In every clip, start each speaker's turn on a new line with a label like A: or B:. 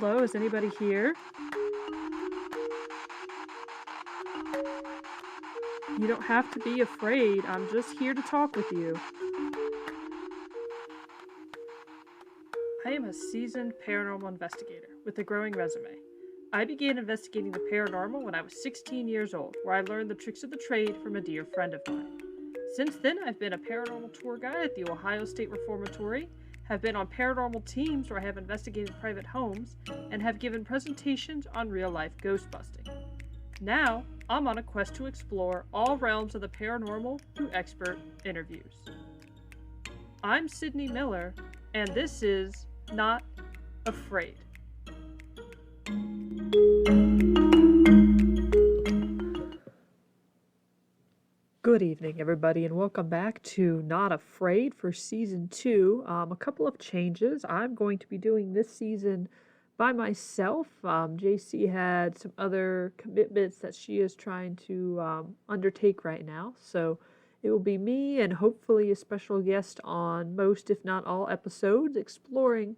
A: Hello, is anybody here? You don't have to be afraid. I'm just here to talk with you. I am a seasoned paranormal investigator with a growing resume. I began investigating the paranormal when I was 16 years old, where I learned the tricks of the trade from a dear friend of mine. Since then, I've been a paranormal tour guide at the Ohio State Reformatory, have been on paranormal teams where I have investigated private homes, and have given presentations on real-life ghost busting. Now, I'm on a quest to explore all realms of the paranormal through expert interviews. I'm Sydney Miller, and this is Not Afraid. Good evening, everybody, and welcome back to Not Afraid for Season 2. A couple of changes. I'm going to be doing this season by myself. JC had some other commitments that she is trying to undertake right now, so it will be me and hopefully a special guest on most, if not all, episodes, exploring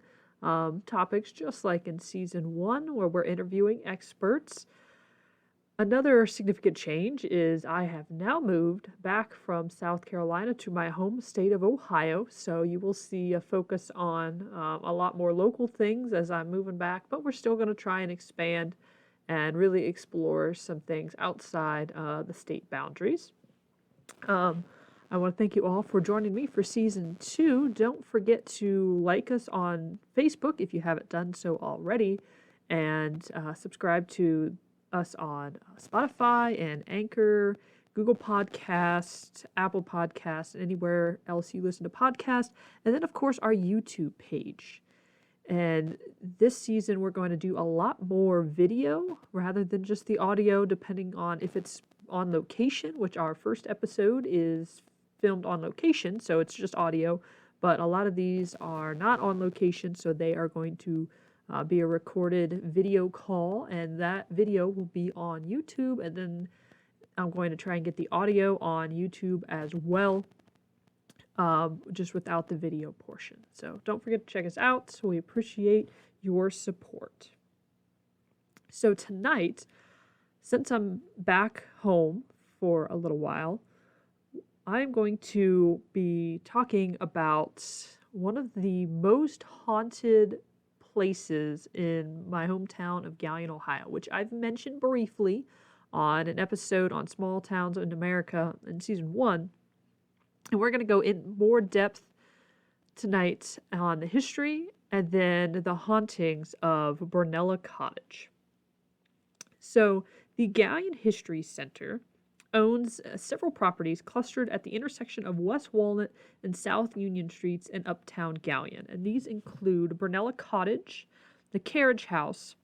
A: topics just like in Season 1, where we're interviewing experts. Another significant change is I have now moved back from South Carolina to my home state of Ohio, so you will see a focus on a lot more local things as I'm moving back, but we're still going to try and expand and really explore some things outside the state boundaries. I want to thank you all for joining me for Season 2. Don't forget to like us on Facebook if you haven't done so already, and subscribe to us on Spotify and Anchor, Google Podcasts, Apple Podcasts, and anywhere else you listen to podcasts. And then, of course, our YouTube page. And this season, we're going to do a lot more video rather than just the audio, depending on if it's on location, which our first episode is filmed on location, so it's just audio. But a lot of these are not on location, so they are going to be a recorded video call, and that video will be on YouTube, and then I'm going to try and get the audio on YouTube as well, just without the video portion. So don't forget to check us out. We appreciate your support. So tonight, since I'm back home for a little while, I'm going to be talking about one of the most haunted places in my hometown of Galleon, Ohio, which I've mentioned briefly on an episode on small towns in America in Season 1. And we're going to go in more depth tonight on the history and then the hauntings of Brownella Cottage. So the Galleon History Center owns several properties clustered at the intersection of West Walnut and South Union Streets in Uptown Galleon. And these include Brunello Cottage, the Carriage House,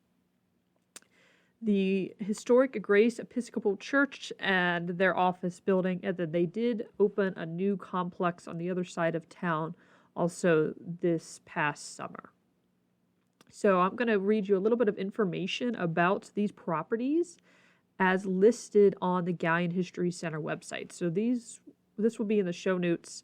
A: the historic Grace Episcopal Church and their office building, and then they did open a new complex on the other side of town also this past summer. So I'm going to read you a little bit of information about these properties as listed on the Galleon History Center website. So this will be in the show notes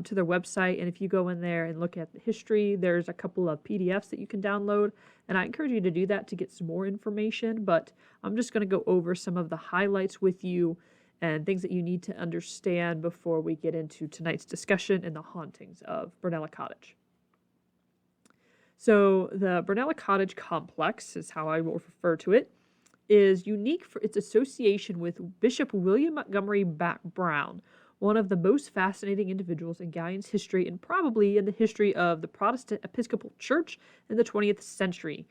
A: to their website, and if you go in there and look at the history, there's a couple of PDFs that you can download, and I encourage you to do that to get some more information, but I'm just going to go over some of the highlights with you and things that you need to understand before we get into tonight's discussion and the hauntings of Brunello Cottage. So the Brunello Cottage complex is how I will refer to it, is unique for its association with Bishop William Montgomery Brown, one of the most fascinating individuals in Galleon's history and probably in the history of the Protestant Episcopal Church in the 20th century.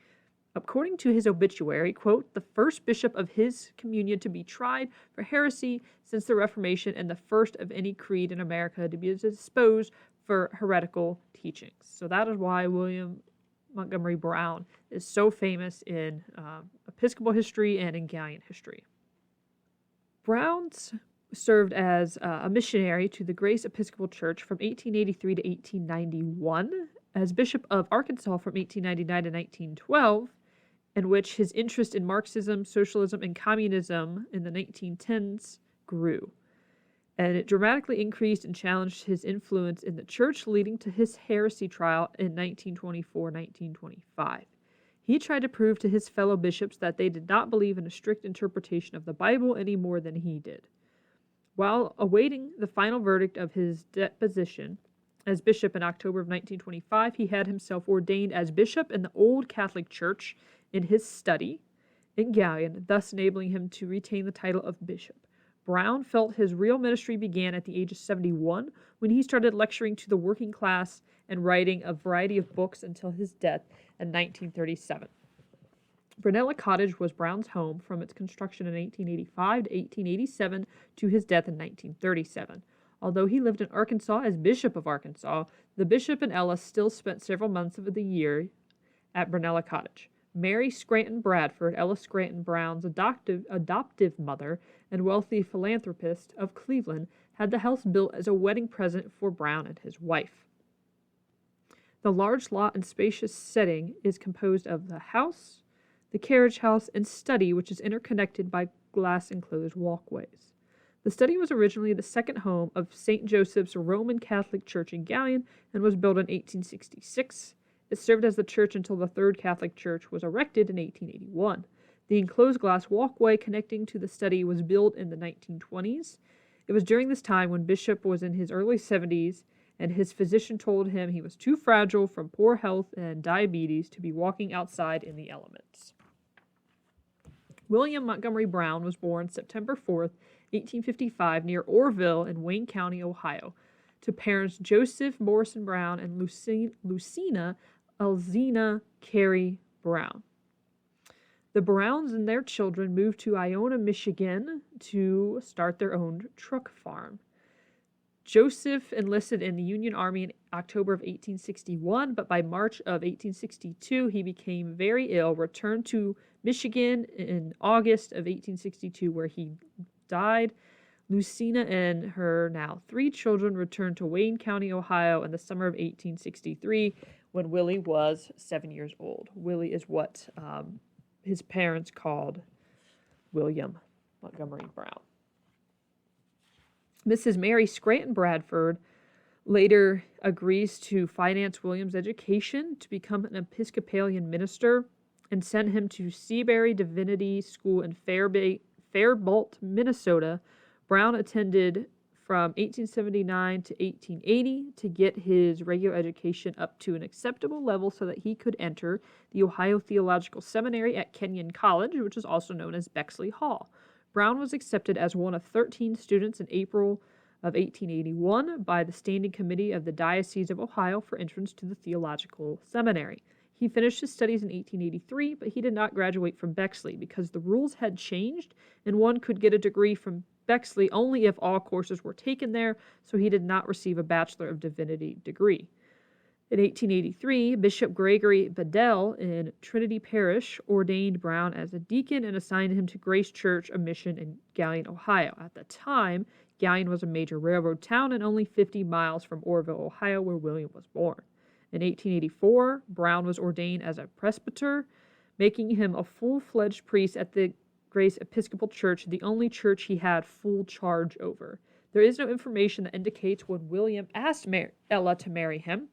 A: According to his obituary, quote, the first bishop of his communion to be tried for heresy since the Reformation and the first of any creed in America to be disposed for heretical teachings. So that is why William Montgomery Brown is so famous in Episcopal history and in Galleon history. Brown's served as a missionary to the Grace Episcopal Church from 1883 to 1891, as Bishop of Arkansas from 1899 to 1912, in which his interest in Marxism, socialism, and communism in the 1910s grew. And it dramatically increased and challenged his influence in the church, leading to his heresy trial in 1924-1925. He tried to prove to his fellow bishops that they did not believe in a strict interpretation of the Bible any more than he did. While awaiting the final verdict of his deposition as bishop in October of 1925, he had himself ordained as bishop in the Old Catholic Church in his study in Galleon, thus enabling him to retain the title of bishop. Brown felt his real ministry began at the age of 71 when he started lecturing to the working class and writing a variety of books until his death in 1937. Brunella Cottage was Brown's home from its construction in 1885 to 1887 to his death in 1937. Although he lived in Arkansas as Bishop of Arkansas, the bishop and Ella still spent several months of the year at Brownella Cottage. Mary Scranton Bradford, Ella Scranton Brown's adoptive mother and wealthy philanthropist of Cleveland, had the house built as a wedding present for Brown and his wife. The large lot and spacious setting is composed of the house, the carriage house, and study, which is interconnected by glass-enclosed walkways. The study was originally the second home of St. Joseph's Roman Catholic Church in Galleon and was built in 1866. It served as the church until the Third Catholic Church was erected in 1881. The enclosed glass walkway connecting to the study was built in the 1920s. It was during this time when Bishop was in his early 70s, and his physician told him he was too fragile from poor health and diabetes to be walking outside in the elements. William Montgomery Brown was born September 4th, 1855, near Orrville in Wayne County, Ohio, to parents Joseph Morrison Brown and Lucina Elzina Carey Brown. The Browns and their children moved to Iona, Michigan to start their own truck farm. Joseph enlisted in the Union Army in October of 1861, but by March of 1862 he became very ill, returned to Michigan in August of 1862 where he died. Lucina and her now 3 children returned to Wayne County, Ohio in the summer of 1863 when Willie was 7 years old. Willie is what his parents called William Montgomery Brown. Mrs. Mary Scranton Bradford later agrees to finance William's education to become an Episcopalian minister and send him to Seabury Divinity School in Faribault, Minnesota. Brown attended from 1879 to 1880 to get his regular education up to an acceptable level so that he could enter the Ohio Theological Seminary at Kenyon College, which is also known as Bexley Hall. Brown was accepted as one of 13 students in April of 1881 by the Standing Committee of the Diocese of Ohio for entrance to the Theological Seminary. He finished his studies in 1883, but he did not graduate from Bexley because the rules had changed and one could get a degree from Bexley only if all courses were taken there, so he did not receive a Bachelor of Divinity degree. In 1883, Bishop Gregory Bedell in Trinity Parish ordained Brown as a deacon and assigned him to Grace Church, a mission in Galleon, Ohio. At the time, Galleon was a major railroad town and only 50 miles from Orrville, Ohio, where William was born. In 1884, Brown was ordained as a presbyter, making him a full-fledged priest at the Grace Episcopal Church, the only church he had full charge over. There is no information that indicates when William asked Ella to marry him,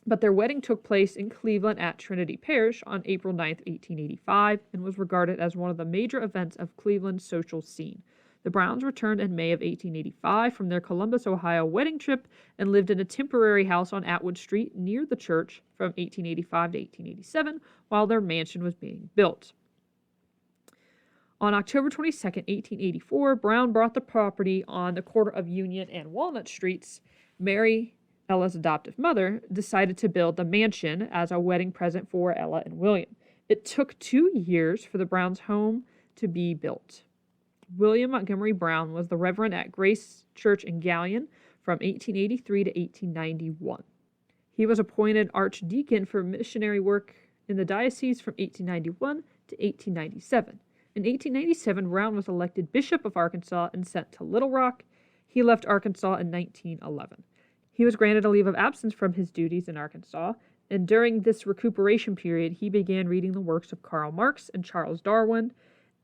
A: but their wedding took place in Cleveland at Trinity Parish on April 9, 1885, and was regarded as one of the major events of Cleveland's social scene. The Browns returned in May of 1885 from their Columbus, Ohio wedding trip and lived in a temporary house on Atwood Street near the church from 1885 to 1887 while their mansion was being built. On October 22, 1884, Brown bought the property on the corner of Union and Walnut Streets. Mary, Ella's adoptive mother, decided to build the mansion as a wedding present for Ella and William. It took 2 years for the Browns' home to be built. William Montgomery Brown was the Reverend at Grace Church in Galleon from 1883 to 1891. He was appointed archdeacon for missionary work in the diocese from 1891 to 1897. In 1897, Brown was elected Bishop of Arkansas and sent to Little Rock. He left Arkansas in 1911. He was granted a leave of absence from his duties in Arkansas, and during this recuperation period, he began reading the works of Karl Marx and Charles Darwin,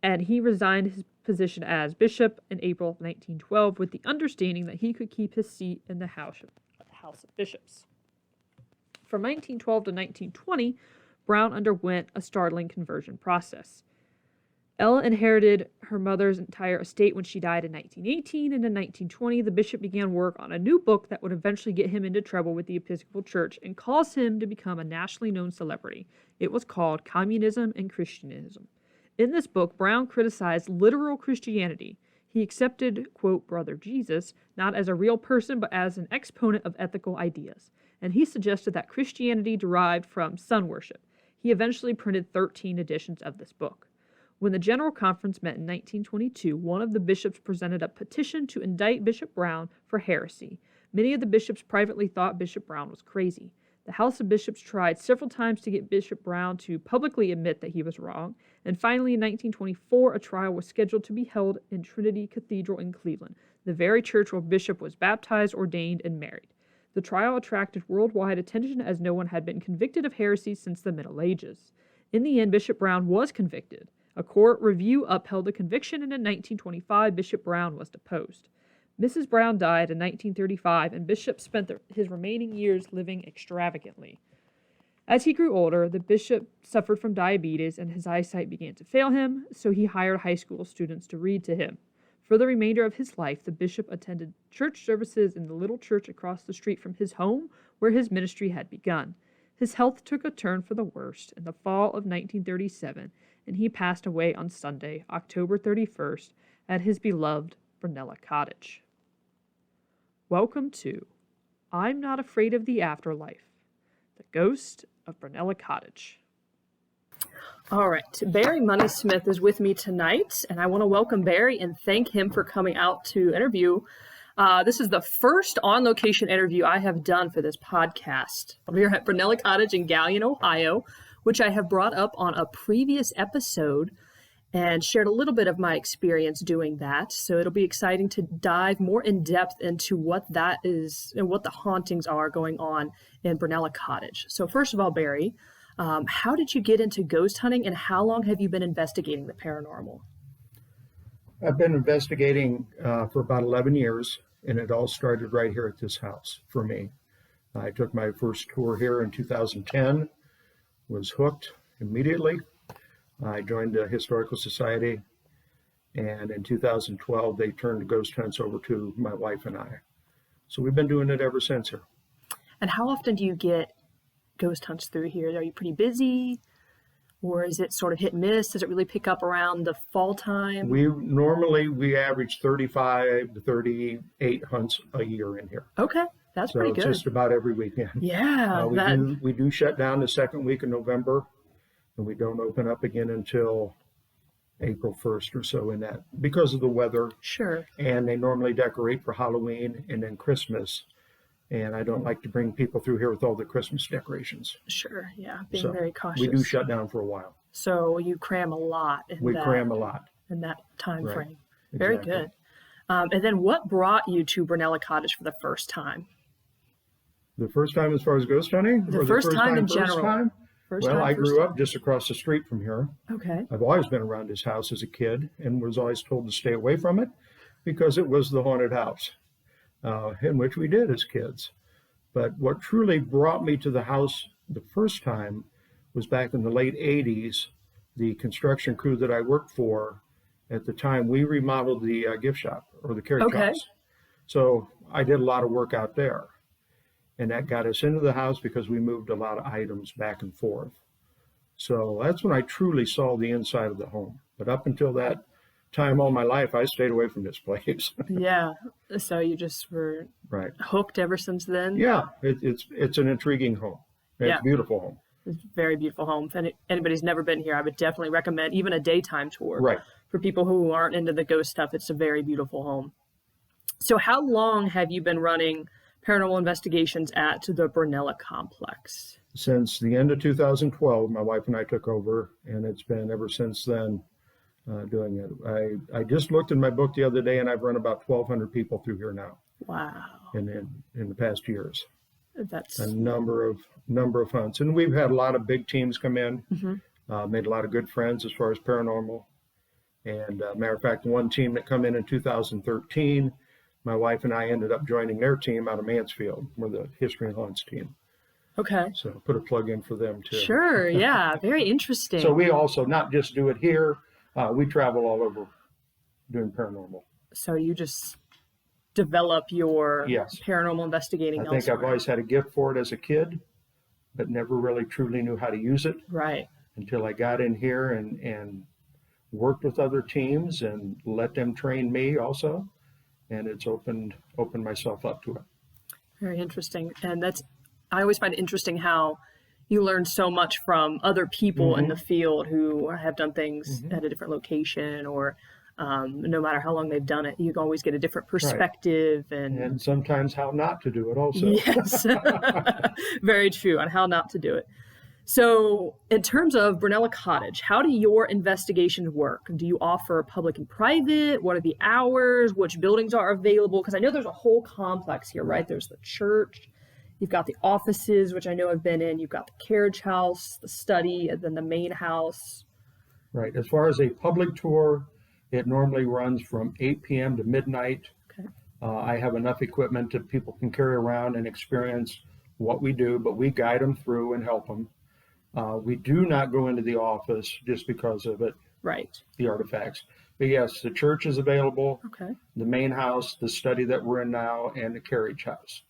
A: and he resigned his position as bishop in April of 1912 with the understanding that he could keep his seat in the House of Bishops. From 1912 to 1920, Brown underwent a startling conversion process. Ella inherited her mother's entire estate when she died in 1918, and in 1920, the bishop began work on a new book that would eventually get him into trouble with the Episcopal Church and cause him to become a nationally known celebrity. It was called Communism and Christianism. In this book, Brown criticized literal Christianity. He accepted, quote, Brother Jesus, not as a real person, but as an exponent of ethical ideas. And he suggested that Christianity derived from sun worship. He eventually printed 13 editions of this book. When the General Conference met in 1922, one of the bishops presented a petition to indict Bishop Brown for heresy. Many of the bishops privately thought Bishop Brown was crazy. The House of Bishops tried several times to get Bishop Brown to publicly admit that he was wrong, and finally in 1924 a trial was scheduled to be held in Trinity Cathedral in Cleveland, the very church where Bishop was baptized, ordained, and married. The trial attracted worldwide attention as no one had been convicted of heresy since the Middle Ages. In the end, Bishop Brown was convicted. A court review upheld the conviction, and in 1925, Bishop Brown was deposed. Mrs. Brown died in 1935, and Bishop spent his remaining years living extravagantly. As he grew older, the bishop suffered from diabetes, and his eyesight began to fail him, so he hired high school students to read to him. For the remainder of his life, the bishop attended church services in the little church across the street from his home, where his ministry had begun. His health took a turn for the worst in the fall of 1937, and he passed away on Sunday, October 31st, at his beloved Brownella Cottage. Welcome to I'm Not Afraid of the Afterlife, the Ghost of Brownella Cottage. All right, Barry Moneysmith is with me tonight, and I want to welcome Barry and thank him for coming out to interview. This is the first on-location interview I have done for this podcast. We're at Brownella Cottage in Galleon, Ohio, which I have brought up on a previous episode and shared a little bit of my experience doing that. So it'll be exciting to dive more in depth into what that is and what the hauntings are going on in Brownella Cottage. So first of all, Barry, how did you get into ghost hunting, and how long have you been investigating the paranormal?
B: I've been investigating for about 11 years, and it all started right here at this house for me. I took my first tour here in 2010, was hooked immediately. I joined the Historical Society, and in 2012, they turned the ghost hunts over to my wife and I. So we've been doing it ever since here.
A: And how often do you get ghost hunts through here? Are you pretty busy, or is it sort of hit and miss? Does it really pick up around the fall time?
B: We average 35 to 38 hunts a year in here.
A: Okay, that's pretty good.
B: So it's just about every weekend.
A: Yeah.
B: We do shut down the second week of November, and we don't open up again until April 1st or so in that, because of the weather.
A: Sure.
B: And they normally decorate for Halloween and then Christmas. And I don't like to bring people through here with all the Christmas decorations.
A: Sure, yeah, being very cautious.
B: We do shut down for a while.
A: So you cram a lot
B: cram a lot
A: in that time frame.
B: Exactly.
A: Very good. And then what brought you to Brownella Cottage for the first time?
B: The first time as far as ghost hunting?
A: The first time in general.
B: I grew up just across the street from here.
A: Okay.
B: I've always been around this house as a kid and was always told to stay away from it because it was the haunted house. In which we did as kids. But what truly brought me to the house the first time was back in the late 80s. The construction crew that I worked for at the time, we remodeled the gift shop or the carriage house. So I did a lot of work out there. And that got us into the house because we moved a lot of items back and forth. So that's when I truly saw the inside of the home. But up until that time all my life, I stayed away from this place.
A: Yeah. So you just were hooked ever since then?
B: Yeah. It's an intriguing home. It's a beautiful home.
A: It's a very beautiful home. If anybody's never been here, I would definitely recommend even a daytime tour.
B: Right.
A: For people who aren't into the ghost stuff, it's a very beautiful home. So how long have you been running paranormal investigations at the Brownella complex?
B: Since the end of 2012, my wife and I took over, and it's been ever since then doing it. I just looked in my book the other day, and I've run about 1,200 people through here now.
A: Wow.
B: In the past years.
A: That's
B: a number of hunts. And we've had a lot of big teams come in, made a lot of good friends as far as paranormal. And matter of fact, one team that come in 2013, my wife and I ended up joining their team out of Mansfield. We're the History and Haunts team.
A: Okay.
B: So put a plug in for them too.
A: Sure. Yeah. Very interesting.
B: So we also not just do it here. We travel all over doing paranormal.
A: So you just develop your
B: Yes.
A: paranormal investigating
B: I think
A: elsewhere.
B: I've always had a gift for it as a kid, but never really truly knew how to use it
A: Right.
B: until I got in here and worked with other teams and let them train me also. And it's opened myself up to it.
A: Very interesting. And I always find it interesting how you learn so much from other people in the field who have done things at a different location, or no matter how long they've done it, you can always get a different perspective. Right.
B: And sometimes how not to do it also.
A: Yes, very true, on how not to do it. So in terms of Brownella Cottage, how do your investigations work? Do you offer public and private? What are the hours? Which buildings are available? Because I know there's a whole complex here, right? There's the church, you've got the offices, which I know I've been in, you've got the carriage house, the study, and then the main house.
B: Right. As far as a public tour, it normally runs from 8 p.m. to midnight.
A: Okay.
B: I have enough equipment that people can carry around and experience what we do, but we guide them through and help them. We do not go into the office just because of it,
A: right?
B: The artifacts. But yes, the church is available,
A: okay.
B: The main house, the study that we're in now, and the carriage house.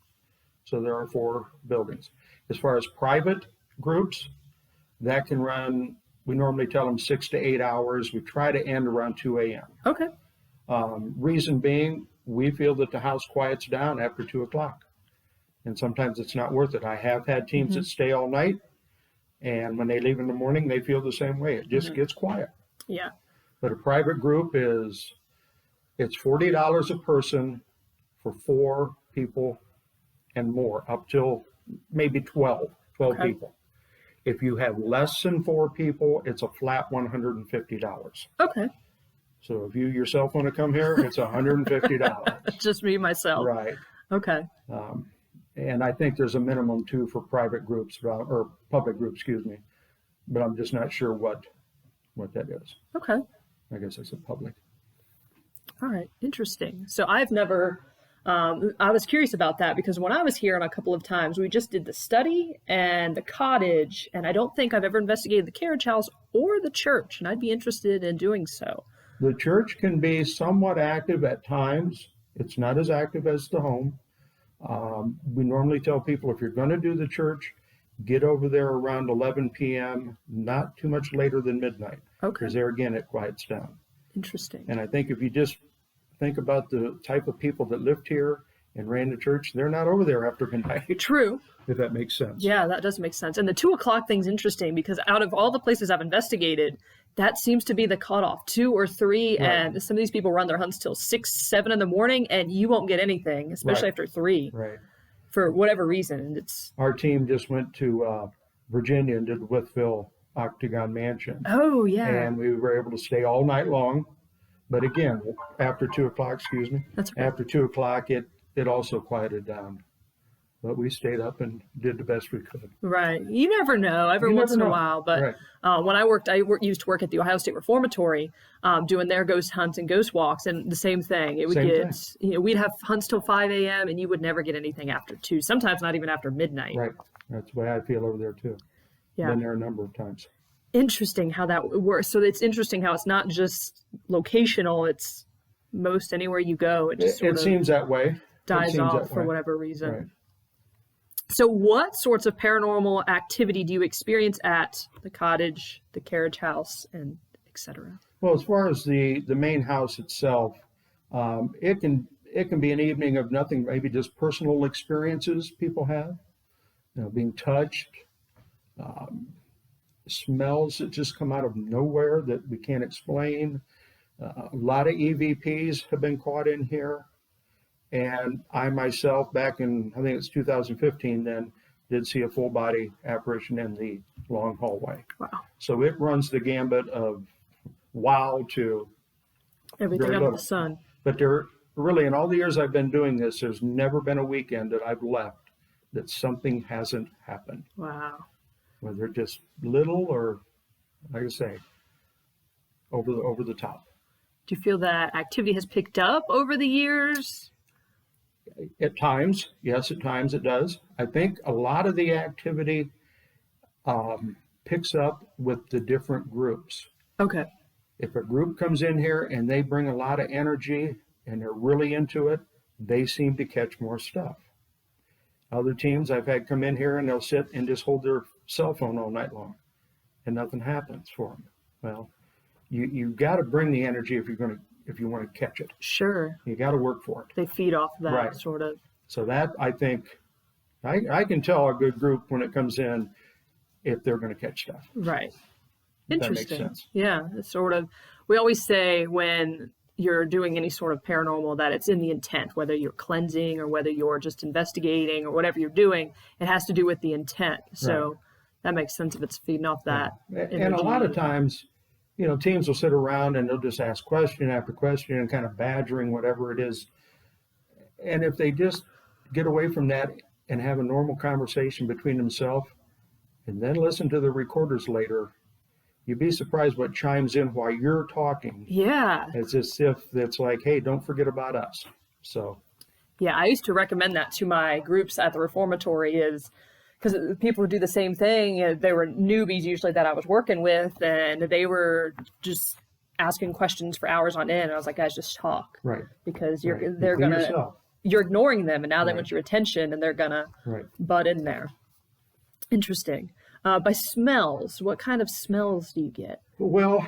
B: So there are 4 buildings. As far as private groups, that can run, we normally tell them 6 to 8 hours. We try to end around 2 a.m.
A: Okay.
B: Reason being, we feel that the house quiets down after 2 o'clock. And sometimes it's not worth it. I have had teams that stay all night. And when they leave in the morning, they feel the same way. It just gets quiet.
A: Yeah.
B: But a private group it's $40 a person for 4 people and more, up till maybe 12 okay. people. If you have less than 4 people, it's a flat $150.
A: Okay.
B: So if you yourself want to come here, it's $150.
A: Just me, myself.
B: Right.
A: Okay.
B: And I think there's a minimum too for private groups, or public groups, excuse me. But I'm just not sure what that is.
A: Okay.
B: I guess it's a public.
A: All right. Interesting. So I've never, I was curious about that because when I was here on a couple of times, we just did the study and the cottage, and I don't think I've ever investigated the carriage house or the church, and I'd be interested in doing so.
B: The church can be somewhat active at times. It's not as active as the home. We normally tell people if you're going to do the church, get over there around 11 p.m., not too much later than midnight. Okay. Because there again, it quiets down.
A: Interesting.
B: And I think if you just think about the type of people that lived here and ran the church, they're not over there after midnight.
A: True.
B: If that makes sense.
A: Yeah, that does make sense. And the 2 o'clock thing's interesting because out of all the places I've investigated, that seems to be the cutoff, 2 or 3. Right. And some of these people run their hunts till 6, 7 in the morning, and you won't get anything, especially after 3.
B: Right.
A: For whatever reason.
B: Our team just went to Virginia and did Withville Octagon Mansion.
A: Oh, yeah.
B: And we were able to stay all night long. But again, after 2 o'clock,
A: That's okay.
B: After 2 o'clock, it also quieted down. But we stayed up and did the best we could.
A: Right. You never know every once in a while. But right. When I used to work at the Ohio State Reformatory doing their ghost hunts and ghost walks. And the same thing. It would we'd have hunts till 5 a.m. and you would never get anything after 2. Sometimes not even after midnight.
B: Right. That's the way I feel over there too.
A: Yeah.
B: Been there a number of times.
A: Interesting how that works. So it's interesting how it's not just locational. It's most anywhere you go. It just
B: it seems that way.
A: Dies off for whatever reason.
B: Right.
A: So what sorts of paranormal activity do you experience at the cottage, the carriage house, and etc.?
B: Well, as far as the main house itself, it can be an evening of nothing, maybe just personal experiences people have, being touched, smells that just come out of nowhere that we can't explain. A lot of EVPs have been caught in here. And I myself, back in, I think it's 2015 then, did see a full body apparition in the long hallway.
A: Wow.
B: So it runs the gambit of wow to
A: everything under the sun.
B: But there really, in all the years I've been doing this, there's never been a weekend that I've left that something hasn't happened.
A: Wow.
B: Whether just little or, like I say, over the top.
A: Do you feel that activity has picked up over the years?
B: At times, yes, at times it does. I think a lot of the activity picks up with the different groups.
A: Okay.
B: If a group comes in here and they bring a lot of energy and they're really into it, they seem to catch more stuff. Other teams I've had come in here and they'll sit and just hold their cell phone all night long and nothing happens for them. Well, you got to bring the energy if you want to catch it.
A: Sure.
B: You got to work for it.
A: They feed off that
B: Right.
A: sort of.
B: So that, I think, I can tell a good group when it comes in if they're going to catch stuff.
A: Right.
B: If that
A: Interesting.
B: makes sense.
A: Yeah, it's sort of. We always say when you're doing any sort of paranormal that it's in the intent, whether you're cleansing or whether you're just investigating or whatever you're doing, it has to do with the intent. So that makes sense if it's feeding off that.
B: And a lot of times, teams will sit around and they'll just ask question after question and kind of badgering whatever it is. And if they just get away from that and have a normal conversation between themselves and then listen to the recorders later, you'd be surprised what chimes in while you're talking.
A: Yeah.
B: It's as if it's like, hey, don't forget about us. So.
A: Yeah, I used to recommend that to my groups at the reformatory is because people would do the same thing. They were newbies usually that I was working with, and they were just asking questions for hours on end. And I was like, guys, just talk.
B: Right.
A: Because
B: Right.
A: they're going to,
B: yourself.
A: you're ignoring them, and now they
B: Right.
A: want your attention, and they're going to
B: Right.
A: butt in there. Interesting. By smells, what kind of smells do you get?
B: Well,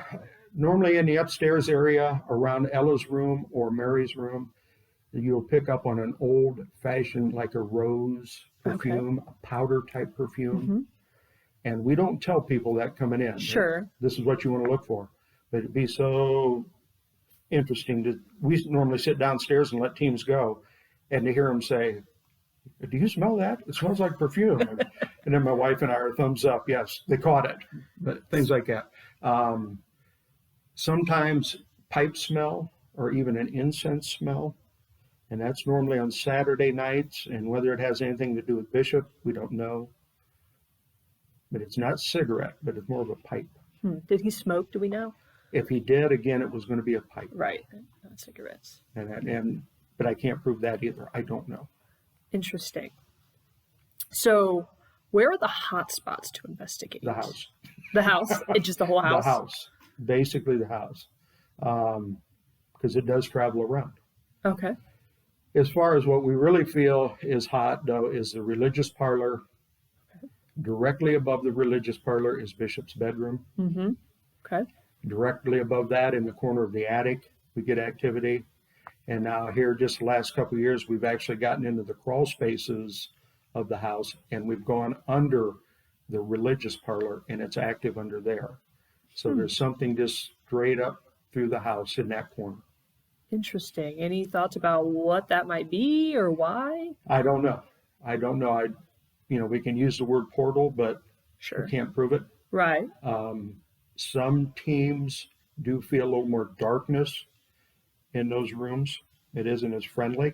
B: normally in the upstairs area around Ella's room or Mary's room, you'll pick up on an old-fashioned, like a rose perfume, a powder type perfume.
A: Mm-hmm.
B: And we don't tell people that coming in.
A: Sure.
B: This is what you want to look for. But it'd be so interesting we normally sit downstairs and let teams go, and to hear them say, do you smell that? It smells like perfume. And then my wife and I are thumbs up. Yes, they caught it. But things like that. Sometimes pipe smell or even an incense smell. And that's normally on Saturday nights. And whether it has anything to do with Bishop, we don't know. But it's not cigarette, but it's more of a pipe.
A: Did he smoke? Do we know?
B: If he did, again, it was going to be a pipe.
A: Right. Not cigarettes.
B: But I can't prove that either. I don't know.
A: Interesting. So, where are the hot spots to investigate?
B: The house.
A: The house? It's just the whole house?
B: The house. Basically the house. Because it does travel around.
A: Okay.
B: As far as what we really feel is hot, though, is the religious parlor. Okay. Directly above the religious parlor is Bishop's bedroom.
A: Mm-hmm. Okay.
B: Directly above that, in the corner of the attic, we get activity. And now here, just the last couple of years, we've actually gotten into the crawl spaces of the house, and we've gone under the religious parlor, and it's active under there. So there's something just straight up through the house in that corner.
A: Interesting. Any thoughts about what that might be or why?
B: I don't know. We can use the word portal, but
A: Sure.
B: we can't prove it.
A: Right.
B: Some teams do feel a little more darkness in those rooms. It isn't as friendly.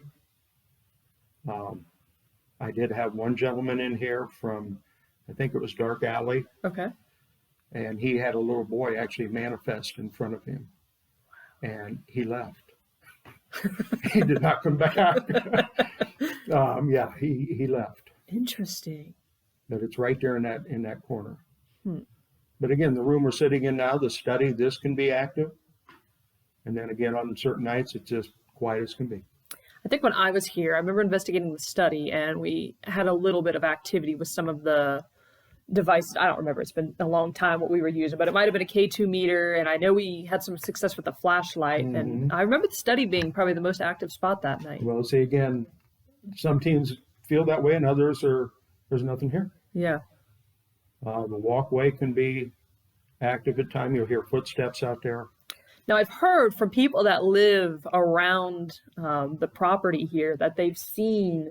B: I did have one gentleman in here from, I think it was Dark Alley,
A: Okay.
B: and he had a little boy actually manifest in front of him, and he left. He did not come back. Yeah, he left.
A: Interesting.
B: But it's right there in that corner. But again, the room we're sitting in now, the study, this can be active. And then again, on certain nights, it's just quiet as can be.
A: I think when I was here, I remember investigating the study, and we had a little bit of activity with some of the devices. I don't remember. It's been a long time what we were using, but it might have been a K2 meter. And I know we had some success with the flashlight. Mm-hmm. And I remember the study being probably the most active spot that night.
B: Well, see, again, some teams feel that way, and others there's nothing here.
A: Yeah.
B: The walkway can be active at times. You'll hear footsteps out there.
A: Now, I've heard from people that live around the property here that they've seen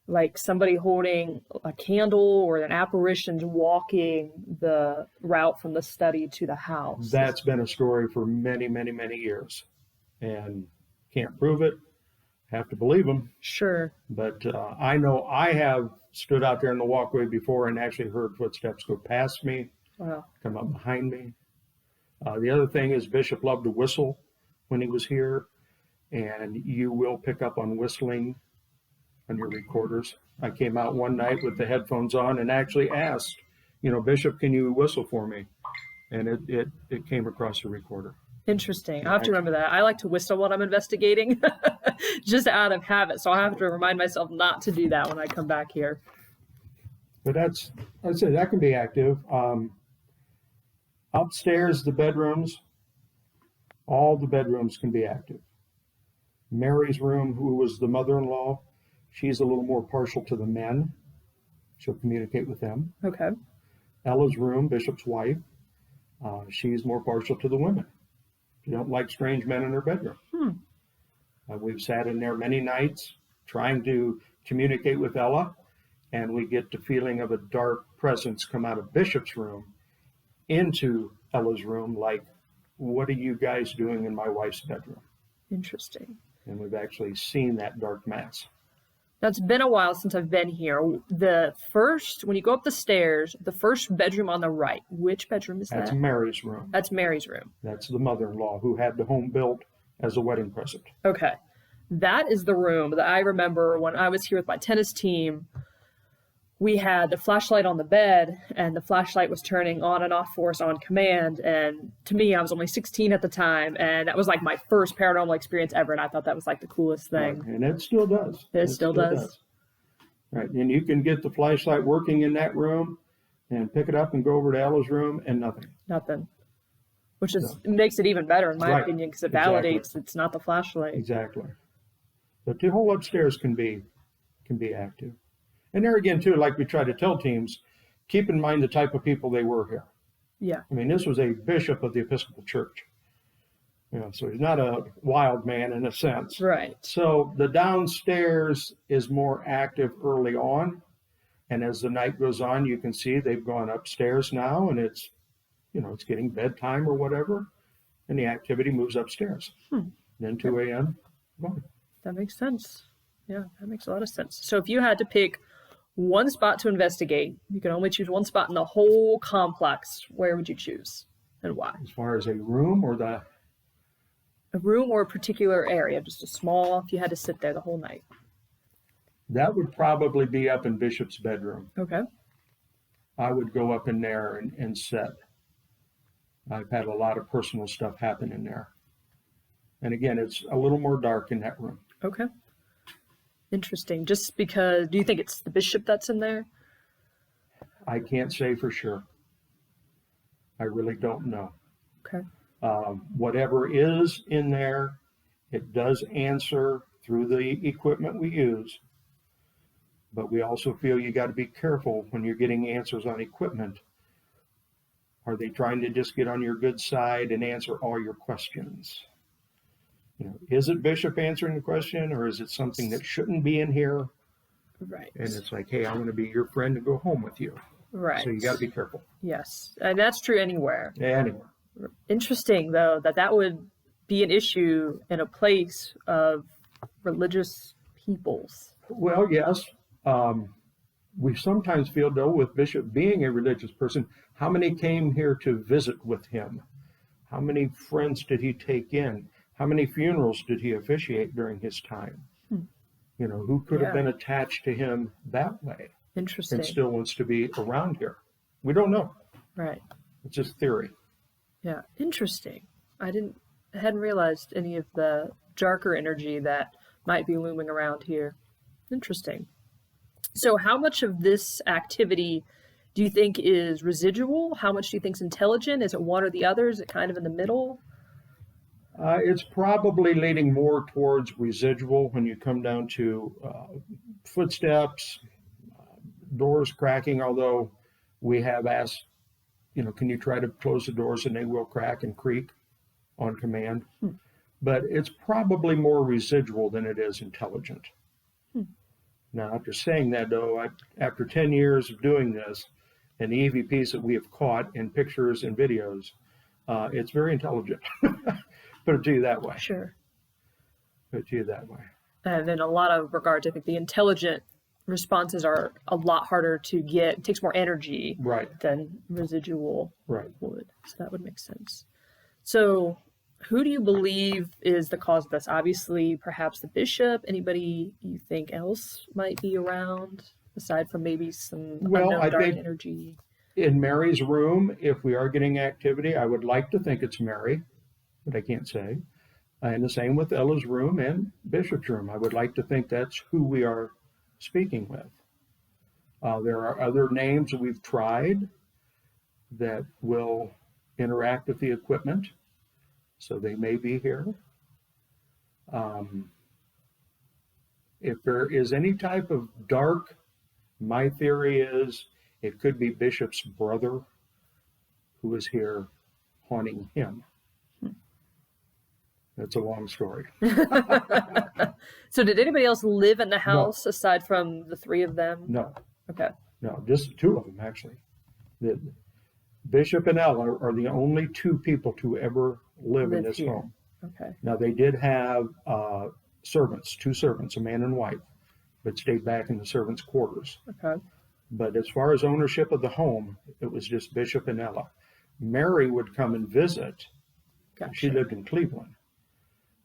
A: like somebody holding a candle or an apparition's walking the route from the study to the house.
B: That's been a story for many, many, many years. And can't prove it. Have to believe them.
A: Sure.
B: But I know I have stood out there in the walkway before and actually heard footsteps go past me, come up behind me. The other thing is Bishop loved to whistle when he was here, and you will pick up on whistling on your recorders. I came out one night with the headphones on and actually asked, Bishop, can you whistle for me? And it came across the recorder.
A: Interesting. I'll have to remember that. I like to whistle when I'm investigating, just out of habit. So I'll have to remind myself not to do that when I come back here.
B: But I'd say that can be active. Upstairs, the bedrooms, all the bedrooms can be active. Mary's room, who was the mother-in-law, she's a little more partial to the men. She'll communicate with them.
A: Okay.
B: Ella's room, Bishop's wife, she's more partial to the women. She don't like strange men in her bedroom. We've sat in there many nights trying to communicate with Ella, and we get the feeling of a dark presence come out of Bishop's room into Ella's room, like, what are you guys doing in my wife's bedroom?
A: Interesting.
B: And we've actually seen that dark mass.
A: Now, it's been a while since I've been here. When you go up the stairs, the first bedroom on the right, which bedroom is that?
B: That's Mary's room.
A: That's Mary's room.
B: That's the mother-in-law who had the home built as a wedding present.
A: Okay. That is the room that I remember when I was here with my tennis team. We had the flashlight on the bed, and the flashlight was turning on and off for us on command. And to me, I was only 16 at the time, and that was like my first paranormal experience ever, and I thought that was like the coolest thing.
B: Right. And it still does.
A: It still does.
B: Right. And you can get the flashlight working in that room and pick it up and go over to Ella's room and nothing.
A: Nothing. Which makes it even better, in my opinion, because it validates it's not the flashlight.
B: Exactly. But the whole upstairs can be active. And there again, too, like we try to tell teams, keep in mind the type of people they were here.
A: Yeah.
B: I mean, this was a bishop of the Episcopal Church. So he's not a wild man in a sense.
A: Right.
B: So the downstairs is more active early on. And as the night goes on, you can see they've gone upstairs now, and it's getting bedtime or whatever. And the activity moves upstairs. Then 2 a.m. gone.
A: That makes sense. Yeah, that makes a lot of sense. So if you had to pick one spot to investigate, you can only choose one spot in the whole complex, where would you choose and why?
B: As far as a room or
A: a room or a particular area, just a small, if you had to sit there the whole night.
B: That would probably be up in Bishop's bedroom.
A: Okay.
B: I would go up in there and sit. I've had a lot of personal stuff happen in there. And again, it's a little more dark in that room.
A: Okay. Interesting. Just because, do you think it's the bishop that's in there?
B: I can't say for sure. I really don't know.
A: Okay.
B: Whatever is in there, it does answer through the equipment we use. But we also feel you got to be careful when you're getting answers on equipment. Are they trying to just get on your good side and answer all your questions? Is it Bishop answering the question, or is it something that shouldn't be in here?
A: Right.
B: And it's like, hey, I'm going to be your friend and go home with you.
A: Right.
B: So you got to be careful.
A: Yes. And that's true anywhere.
B: Anywhere.
A: Interesting, though, that would be an issue in a place of religious peoples.
B: Well, yes. We sometimes feel, though, with Bishop being a religious person, how many came here to visit with him? How many friends did he take in? How many funerals did he officiate during his time? Who could have been attached to him that way?
A: Interesting.
B: And still wants to be around here? We don't know.
A: Right.
B: It's just theory.
A: Yeah. Interesting. I hadn't realized any of the darker energy that might be looming around here. Interesting. So how much of this activity do you think is residual? How much do you think is intelligent? Is it one or the other? Is it kind of in the middle?
B: It's probably leaning more towards residual when you come down to footsteps, doors cracking, although we have asked, can you try to close the doors, and they will crack and creak on command. But it's probably more residual than it is intelligent. Now, after saying that, though, after 10 years of doing this and the EVPs that we have caught in pictures and videos, it's very intelligent. Put it to you that way.
A: Sure.
B: Put it to you that way.
A: And in a lot of regards, I think the intelligent responses are a lot harder to get. It takes more energy than residual would. So that would make sense. So Who do you believe is the cause of this? Obviously, perhaps the bishop. Anybody you think else might be around, aside from maybe some
B: Well, I
A: unknown dark
B: think
A: energy?
B: in Mary's room, if we are getting activity, I would like to think it's Mary, but I can't say. And the same with Ella's room and Bishop's room. I would like to think that's who we are speaking with. There are other names that we've tried that will interact with the equipment, so they may be here. If there is any type of dark, my theory is it could be Bishop's brother who is here haunting him. That's a long story.
A: So did anybody else live in the house aside from the three of them?
B: No.
A: Okay.
B: No, just two of them, actually. The Bishop and Ella are the only two people to ever live in this home.
A: Okay.
B: Now, they did have servants, two servants, a man and wife, but stayed back in the servants' quarters.
A: Okay.
B: But as far as ownership of the home, it was just Bishop and Ella. Mary would come and visit.
A: Gotcha.
B: She lived in Cleveland,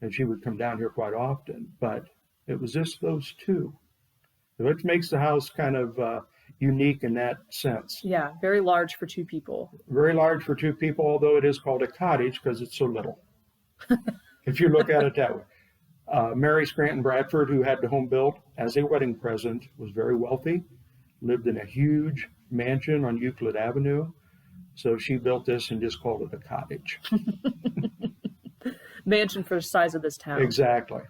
B: and she would come down here quite often, but it was just those two, which makes the house kind of unique in that sense.
A: Yeah, very large for two people.
B: Very large for two people, although it is called a cottage because it's so little. If you look at it that way. Mary Scranton Bradford, who had the home built as a wedding present, was very wealthy, lived in a huge mansion on Euclid Avenue. So she built this and just called it a cottage.
A: Mansion for the size of this town.
B: Exactly.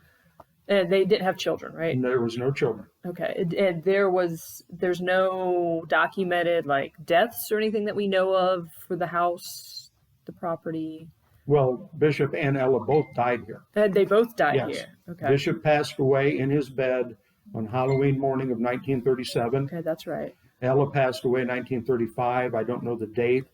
A: And they didn't have children, right?
B: And there was no children.
A: Okay. And there's no documented like deaths or anything that we know of for the house, the property.
B: Well, Bishop and Ella both died here.
A: And they both died
B: Yes.
A: here. Okay.
B: Bishop passed away in his bed on Halloween morning of 1937.
A: Okay, that's right.
B: Ella passed away in 1935. I don't know the date,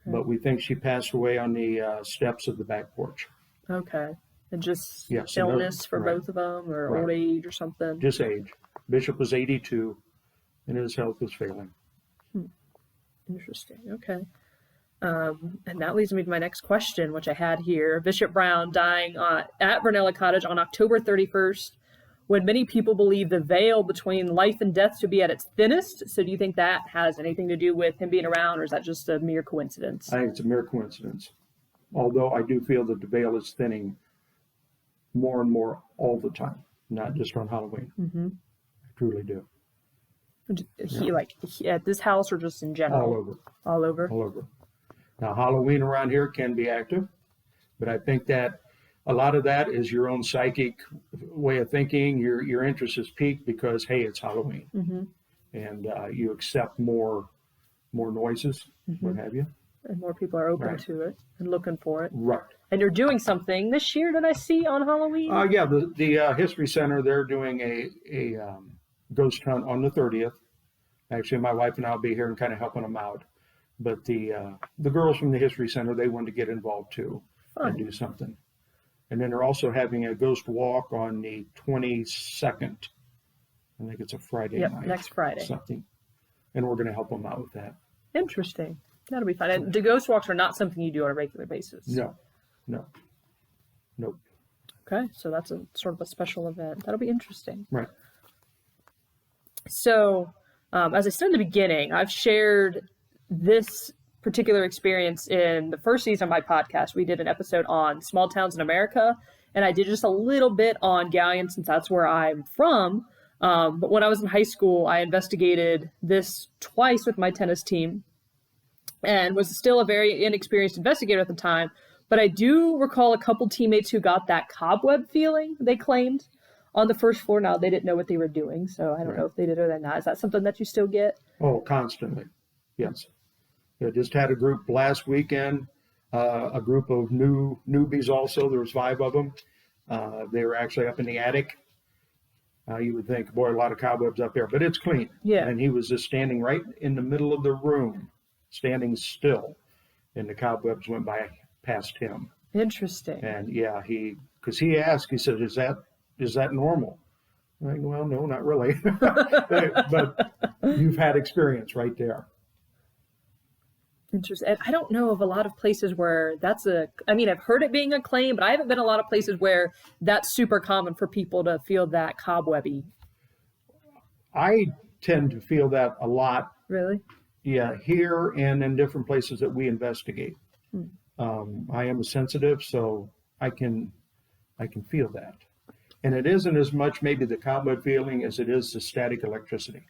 B: but we think she passed away on the steps of the back porch.
A: Okay. And just
B: Yes,
A: illness for
B: right.
A: both of them, or
B: Right.
A: old age or something?
B: Just age. Bishop was 82, and his health was failing.
A: Interesting. Okay. And that leads me to my next question, which I had here. Bishop Brown dying at Brownella Cottage on October 31st, when many people believe the veil between life and death to be at its thinnest. So do you think that has anything to do with him being around, or is that just a mere coincidence?
B: I think it's a mere coincidence. Although I do feel that the veil is thinning more and more all the time, not just on Halloween.
A: Mm-hmm.
B: I truly do.
A: At this house or just in general?
B: All over.
A: All over?
B: All over. Now, Halloween around here can be active, but I think that a lot of that is your own psychic way of thinking. Your interest is piqued because, hey, it's Halloween.
A: Mm-hmm.
B: And you accept more noises, what have you.
A: And more people are open
B: Right.
A: to it and looking for it.
B: Right.
A: And you're doing something this year, did I see, on Halloween?
B: Yeah, the History Center, they're doing a ghost hunt on the 30th. Actually, my wife and I will be here and kind of helping them out. But the girls from the History Center, they wanted to get involved too.
A: Fun.
B: And do something. And then they're also having a ghost walk on the 22nd. I think it's a Friday
A: Yep,
B: night.
A: next Friday.
B: Something. And we're going to help them out with that.
A: Interesting. That'll be fun. And the ghost walks are not something you do on a regular basis.
B: No. Nope.
A: Okay, so that's a sort of a special event. That'll be interesting.
B: Right.
A: So, as I said in the beginning, I've shared this particular experience in the first season of my podcast. We did an episode on small towns in America, and I did just a little bit on Galleon since that's where I'm from. But when I was in high school, I investigated this twice with my tennis team and was still a very inexperienced investigator at the time. But I do recall a couple teammates who got that cobweb feeling, they claimed, on the first floor. Now, they didn't know what they were doing, so I don't know if they did or not. Is that something that you still get?
B: Oh, constantly. Yes. I just had a group last weekend, a group of newbies also. There was 5 of them. They were actually up in the attic. You would think, boy, a lot of cobwebs up there, but it's clean.
A: Yeah.
B: And he was just standing right in the middle of the room, standing still, and the cobwebs went by past him.
A: Interesting.
B: And yeah, because he asked, he said, is that normal? I'm like, well, no, not really. But you've had experience right there.
A: Interesting. And I don't know of a lot of places where I mean, I've heard it being a claim, but I haven't been a lot of places where that's super common for people to feel that cobwebby.
B: I tend to feel that a lot.
A: Really?
B: Yeah, here and in different places that we investigate. I am a sensitive, so I can feel that. And it isn't as much maybe the cobweb feeling as it is the static electricity.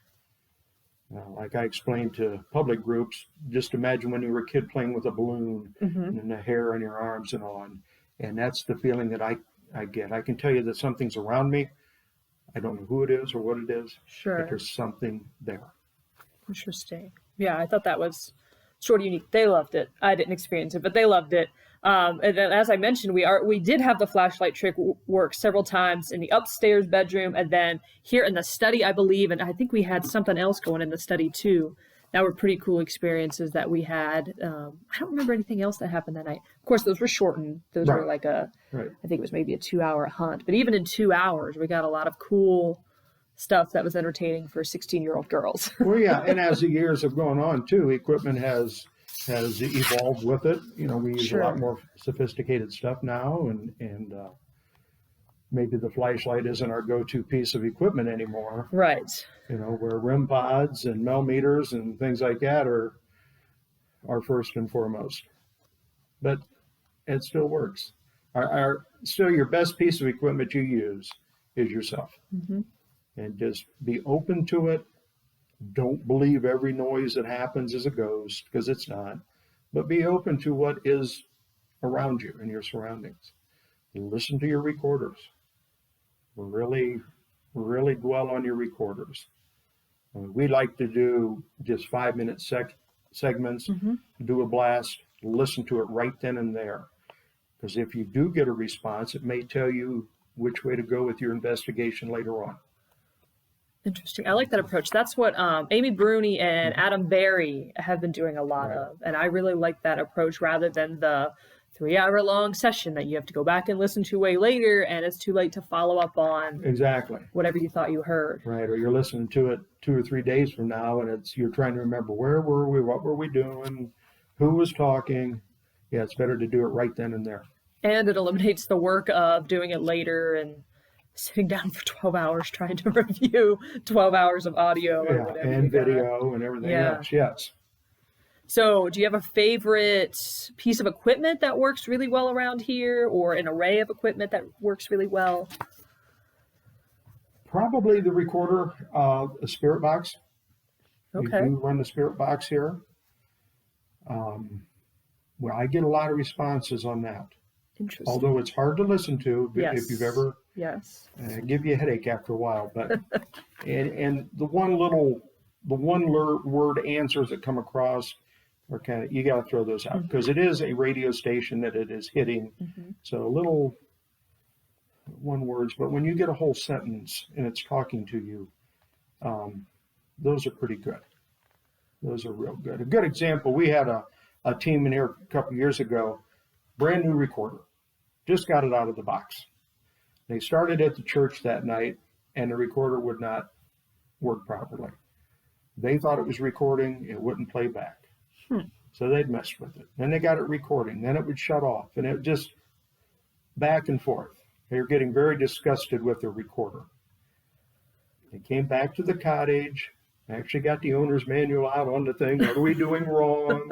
B: Like I explained to public groups, just imagine when you were a kid playing with a balloon and the hair on your arms and on. And that's the feeling that I get. I can tell you that something's around me. I don't know who it is or what it is.
A: Sure.
B: But there's something there.
A: Interesting. Yeah, I thought that was sort of unique. They loved it. I didn't experience it, but they loved it. And then, as I mentioned, we did have the flashlight trick work several times in the upstairs bedroom, and then here in the study, I believe, and I think we had something else going in the study too. That were pretty cool experiences that we had. I don't remember anything else that happened that night. Of course, those were shortened. Those were like I think it was maybe a 2-hour hunt. But even in 2 hours, we got a lot of cool stuff that was entertaining for 16-year-old girls.
B: Well, yeah, and as the years have gone on too, equipment has evolved with it. We use a lot more sophisticated stuff now, and maybe the flashlight isn't our go-to piece of equipment anymore.
A: Right.
B: Where REM pods and millimeters and things like that are first and foremost. But it still works. Still, your best piece of equipment you use is yourself. And just be open to it. Don't believe every noise that happens is a ghost, because it's not. But be open to what is around you and your surroundings. Listen to your recorders. Really, really dwell on your recorders. We like to do just 5-minute segments, do a blast, listen to it right then and there. Because if you do get a response, it may tell you which way to go with your investigation later on.
A: Interesting. I like that approach. That's what Amy Bruni and Adam Berry have been doing a lot of. And I really like that approach rather than the 3-hour-long session that you have to go back and listen to way later, and it's too late to follow up on whatever you thought you heard.
B: Right. Or you're listening to it 2 or 3 days from now, and you're trying to remember, where were we, what were we doing, who was talking. Yeah, it's better to do it right then and there. And
A: it eliminates the work of doing it later and sitting down for 12 hours trying to review 12 hours of audio or whatever.
B: And video and everything else, yes.
A: So do you have a favorite piece of equipment that works really well around here, or an array of equipment that works really well?
B: Probably the recorder, a spirit box.
A: Okay.
B: We do run the spirit box here. Well, I get a lot of responses on that.
A: Interesting.
B: Although it's hard to listen to, if you've ever give you a headache after a while. But and the one word answers that come across are kind of, you got to throw those out, because it is a radio station that it is hitting. So little one words, but when you get a whole sentence and it's talking to you, those are pretty good. Those are real good. A good example, we had a team in here a couple years ago, brand new recorder. Just got it out of the box. They started at the church that night, and the recorder would not work properly. They thought it was recording, it wouldn't play back. So they'd messed with it. Then they got it recording, then it would shut off, and it just back and forth. They were getting very disgusted with the recorder. They came back to the cottage, actually got the owner's manual out on the thing. What are we doing wrong?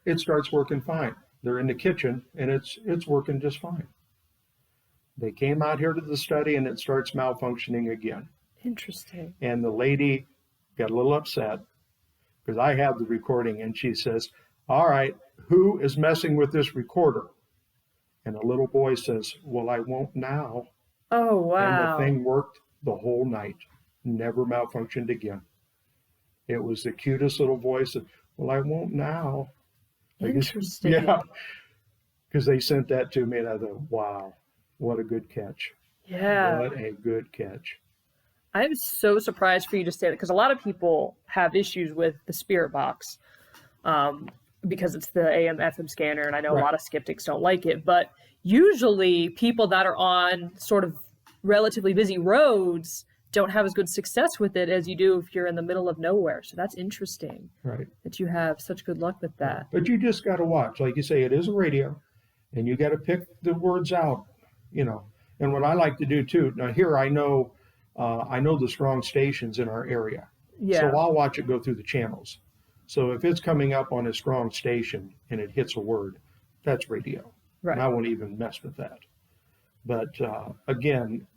B: It starts working fine. They're in the kitchen, and it's working just fine. They came out here to the study, and it starts malfunctioning again.
A: Interesting.
B: And the lady got a little upset, because I have the recording, and she says, "All right, who is messing with this recorder?" And the little boy says, "Well, I won't now."
A: Oh, wow.
B: And the thing worked the whole night, never malfunctioned again. It was the cutest little voice. "Well, I won't now."
A: Interesting.
B: Yeah, because they sent that to me, and I thought, wow, what a good catch.
A: Yeah.
B: What a good catch.
A: I'm so surprised for you to say that, because a lot of people have issues with the spirit box because it's the AM FM scanner, and I know a lot of skeptics don't like it, but usually people that are on sort of relatively busy roads don't have as good success with it as you do if you're in the middle of nowhere. So that's interesting
B: Right.
A: that you have such good luck with that.
B: But you just got to watch. Like you say, it is a radio, and you got to pick the words out, And what I like to do too, now here I know the strong stations in our area.
A: Yeah.
B: So I'll watch it go through the channels. So if it's coming up on a strong station and it hits a word, that's radio.
A: Right.
B: And I won't even mess with that. But again,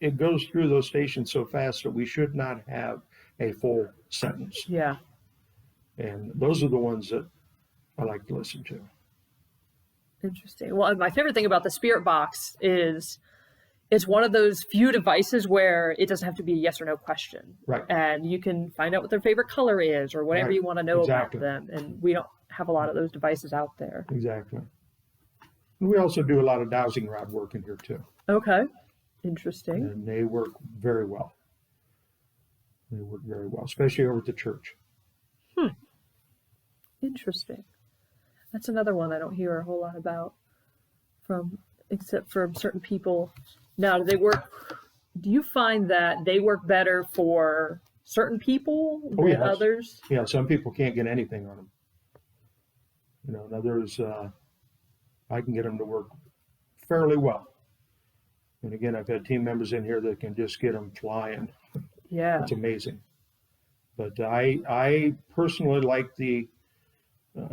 B: it goes through those stations so fast that we should not have a full sentence.
A: Yeah.
B: And those are the ones that I like to listen to.
A: Interesting. Well, my favorite thing about the Spirit Box is it's one of those few devices where it doesn't have to be a yes or no question.
B: Right.
A: And you can find out what their favorite color is or whatever
B: Right.
A: you want to know
B: Exactly.
A: about them. And we don't have a lot of those devices out there.
B: Exactly. And we also do a lot of dowsing rod work in here too.
A: Okay. Interesting.
B: And they work very well. They work very well, especially over at the church.
A: Interesting. That's another one I don't hear a whole lot about except from certain people. Now, do you find that they work better for certain people than
B: yes.
A: others?
B: Yeah, some people can't get anything on them. And others, I can get them to work fairly well. And again, I've had team members in here that can just get them flying.
A: Yeah.
B: It's amazing. But I personally like the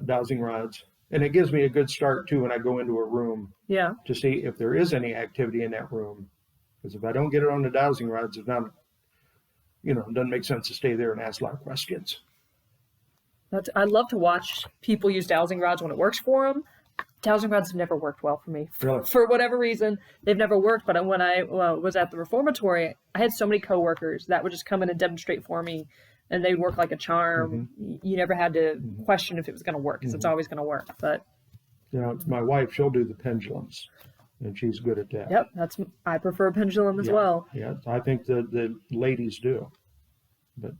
B: dowsing rods. And it gives me a good start, too, when I go into a room
A: Yeah.
B: to see if there is any activity in that room. Because if I don't get it on the dowsing rods, it's not, it doesn't make sense to stay there and ask a lot of questions.
A: I love to watch people use dowsing rods when it works for them. Dowsing rods have never worked well for me.
B: Really?
A: For whatever reason, they've never worked. But when I was at the reformatory, I had so many coworkers that would just come in and demonstrate for me, and they'd work like a charm. You never had to question if it was going to work, because it's always going to work. But
B: My wife, she'll do the pendulums, and she's good at that.
A: yep, I prefer pendulum as well.
B: Yeah, I think the ladies do, but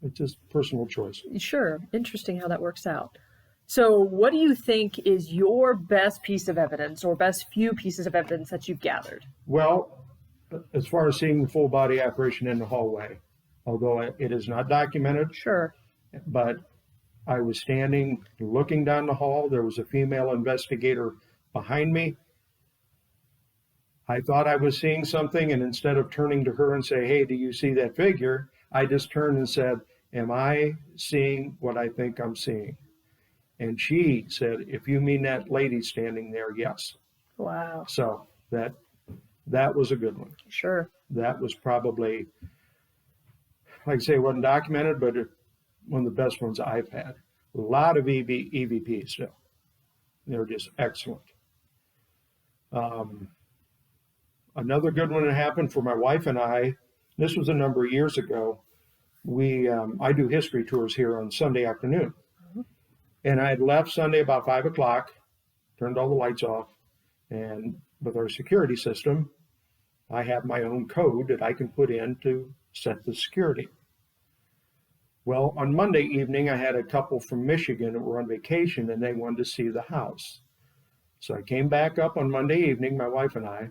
B: it's just personal choice.
A: Sure. Interesting how that works out. So what do you think is your best piece of evidence or best few pieces of evidence that you've gathered?
B: Well, as far as seeing the full body apparition in the hallway, although it is not documented,
A: Sure.
B: but I was standing looking down the hall. There was a female investigator behind me. I thought I was seeing something, and instead of turning to her and say, "Hey, do you see that figure?" I just turned and said, "Am I seeing what I think I'm seeing?" And she said, "If you mean that lady standing there, yes."
A: Wow.
B: So that was a good one.
A: Sure.
B: That was probably, like I say, it wasn't documented, but one of the best ones I've had. A lot of EVPs still. They're just excellent. Another good one that happened for my wife and I, this was a number of years ago. I do history tours here on Sunday afternoon. And I had left Sunday about 5 o'clock, turned all the lights off, and with our security system, I have my own code that I can put in to set the security. Well, on Monday evening, I had a couple from Michigan that were on vacation, and they wanted to see the house. So I came back up on Monday evening, my wife and I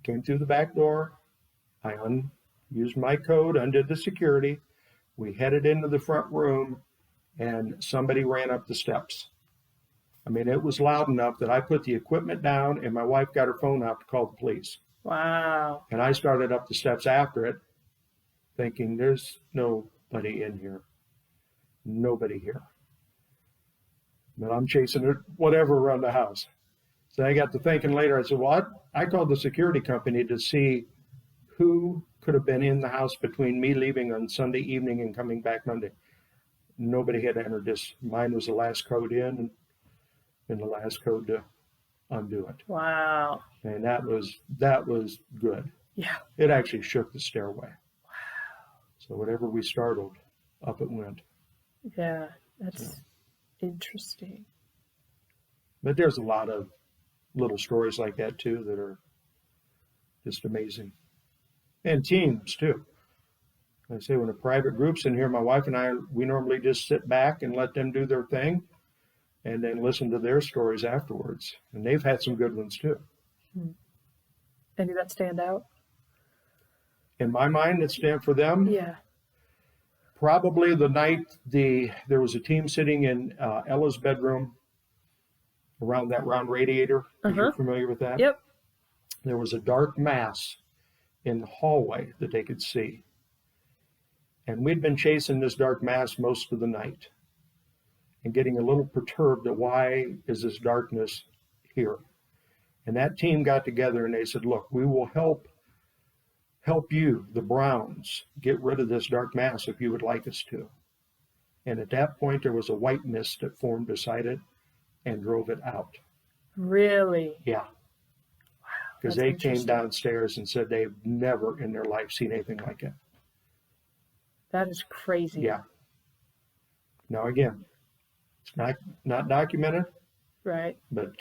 B: came through the back door. I used my code, undid the security. We headed into the front room, and somebody ran up the steps. I mean, it was loud enough that I put the equipment down, and my wife got her phone out to call the police.
A: Wow.
B: And I started up the steps after it, thinking there's nobody in here. Nobody here. But I'm chasing it, whatever, around the house. So I got to thinking later, I said, well, I called the security company to see who could have been in the house between me leaving on Sunday evening and coming back Monday. Nobody had entered this. Mine was the last code in and the last code to undo it.
A: Wow.
B: And that was good.
A: Yeah.
B: It actually shook the stairway. Wow. So whatever we startled, up it went.
A: Yeah, that's interesting.
B: But there's a lot of little stories like that too that are just amazing. And teams too. I say when a private group's in here, my wife and I, we normally just sit back and let them do their thing and then listen to their stories afterwards. And they've had some good ones too.
A: Any that stand out?
B: In my mind, it stands for them.
A: Yeah.
B: Probably the night there was a team sitting in Ella's bedroom around that round radiator, if you're familiar with that.
A: Yep.
B: There was a dark mass in the hallway that they could see. And we'd been chasing this dark mass most of the night and getting a little perturbed at why is this darkness here. And that team got together and they said, look, we will help you, the Browns, get rid of this dark mass if you would like us to. And at that point, there was a white mist that formed beside it and drove it out.
A: Really?
B: Yeah. Wow. Because they came downstairs and said they've never in their life seen anything like it.
A: That is crazy.
B: Yeah. Now, again, it's not documented.
A: Right.
B: But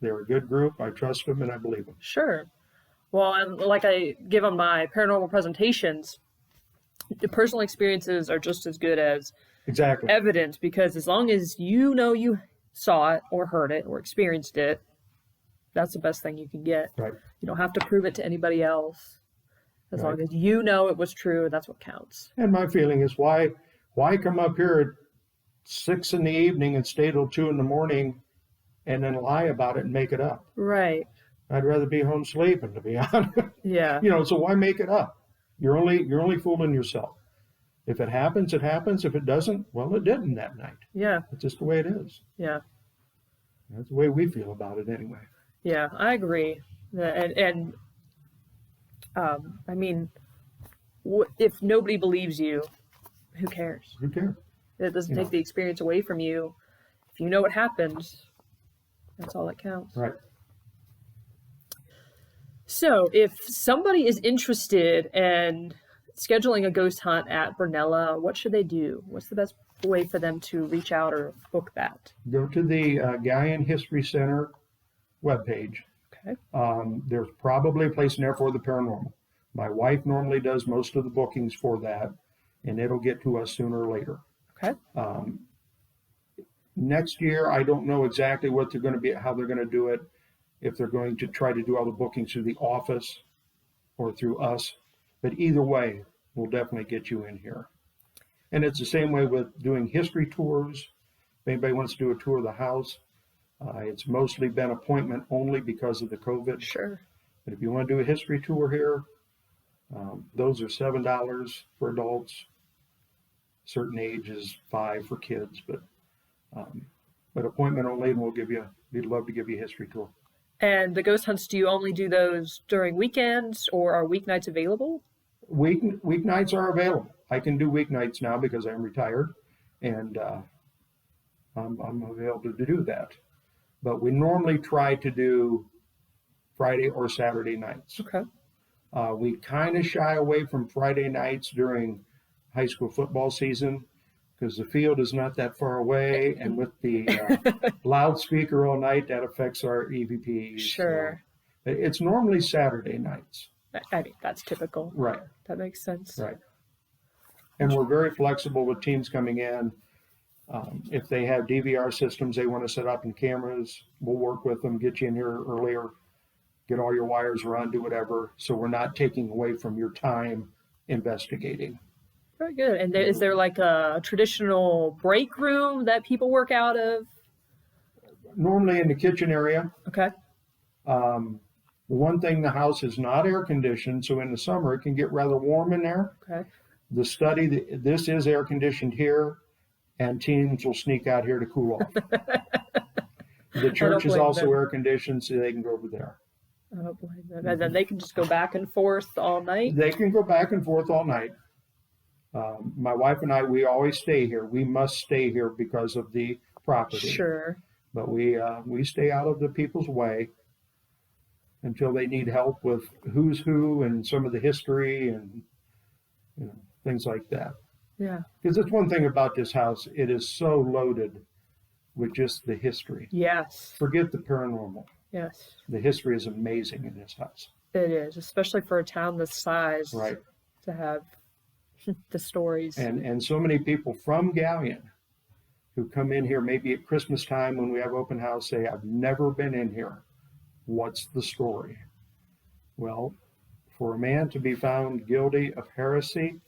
B: they're a good group. I trust them and I believe them.
A: Sure. Well, and like I give on my paranormal presentations, the personal experiences are just as good as evidence, because as long as you know you saw it or heard it or experienced it, that's the best thing you can get.
B: Right.
A: You don't have to prove it to anybody else. As long as you know it was true, that's what counts.
B: And my feeling is why come up here at 6 p.m. and stay till 2 a.m. and then lie about it and make it up?
A: Right.
B: I'd rather be home sleeping, to be honest.
A: Yeah.
B: So why make it up? You're only fooling yourself. If it happens, it happens. If it doesn't, well, it didn't that night.
A: Yeah.
B: It's just the way it is.
A: Yeah.
B: That's the way we feel about it anyway.
A: Yeah, I agree. And I mean, if nobody believes you, who cares?
B: Who cares?
A: It doesn't take the experience away from you. If you know what happened, that's all that counts.
B: Right.
A: So if somebody is interested in scheduling a ghost hunt at Brunella, what should they do? What's the best way for them to reach out or book that?
B: Go to the Galleon History Center webpage.
A: Okay.
B: There's probably a place in there for the paranormal. My wife normally does most of the bookings for that, and it'll get to us sooner or later.
A: Okay.
B: Next year, I don't know exactly what they're going to be, how they're going to do it, if they're going to try to do all the bookings through the office or through us. But either way, we'll definitely get you in here. And it's the same way with doing history tours. If anybody wants to do a tour of the house, it's mostly been appointment only because of the COVID.
A: Sure.
B: But if you want to do a history tour here, those are $7 for adults. Certain age is $5 for kids, but appointment only, and we'd love to give you a history tour.
A: And the ghost hunts, do you only do those during weekends, or are weeknights available?
B: Weeknights are available. I can do weeknights now because I'm retired, and I'm available to do that. But we normally try to do Friday or Saturday nights.
A: Okay.
B: We kind of shy away from Friday nights during high school football season because the field is not that far away, and with the loudspeaker all night, that affects our EVPs.
A: Sure.
B: So it's normally Saturday nights.
A: I mean, that's typical.
B: Right.
A: That makes sense.
B: Right. And we're very flexible with teams coming in. If they have DVR systems they want to set up and cameras, we'll work with them, get you in here earlier, get all your wires run, do whatever. So we're not taking away from your time investigating.
A: Very good. And is there like a traditional break room that people work out of?
B: Normally in the kitchen area.
A: Okay.
B: One thing, the house is not air conditioned, so in the summer it can get rather warm in there.
A: Okay.
B: The study, this is air conditioned here, and teams will sneak out here to cool off. The church is also air conditioned, so they can go over there.
A: I don't blame them. And then they can just go back and forth all night?
B: They can go back and forth all night. My wife and I, we always stay here. We must stay here because of the property.
A: Sure.
B: But we stay out of the people's way until they need help with who's who and some of the history and things like that.
A: Yeah.
B: Because that's one thing about this house. It is so loaded with just the history.
A: Yes.
B: Forget the paranormal.
A: Yes.
B: The history is amazing in this house.
A: It is, especially for a town this size.
B: Right.
A: To have the stories.
B: And so many people from Galleon who come in here maybe at Christmas time when we have open house say, I've never been in here. What's the story? Well, For a man to be found guilty of heresy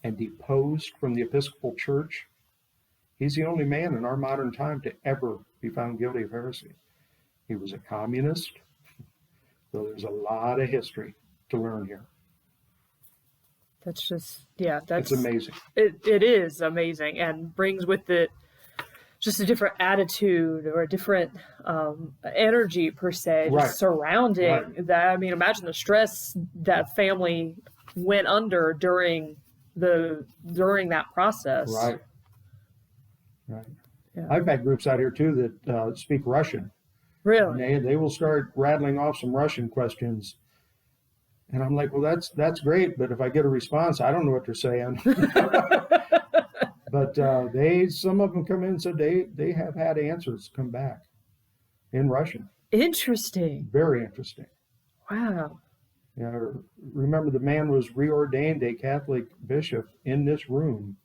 B: and deposed from the Episcopal Church, he's the only man in our modern time to ever be found guilty of heresy. He was a communist, so there's a lot of history to learn here.
A: That's just, yeah, that's
B: It's amazing.
A: It is amazing, and brings with it just a different attitude or a different energy per se,
B: Right.
A: just surrounding
B: Right.
A: that. I mean, imagine the stress that family went under during that process.
B: Right. Right.
A: Yeah.
B: I've had groups out here too that speak Russian.
A: Really?
B: And they will start rattling off some Russian questions. And I'm like, well, that's great, but if I get a response, I don't know what they're saying. But some of them come in and said they have had answers come back in Russian.
A: Interesting.
B: Very interesting.
A: Wow.
B: Remember, the man was reordained a Catholic bishop in this room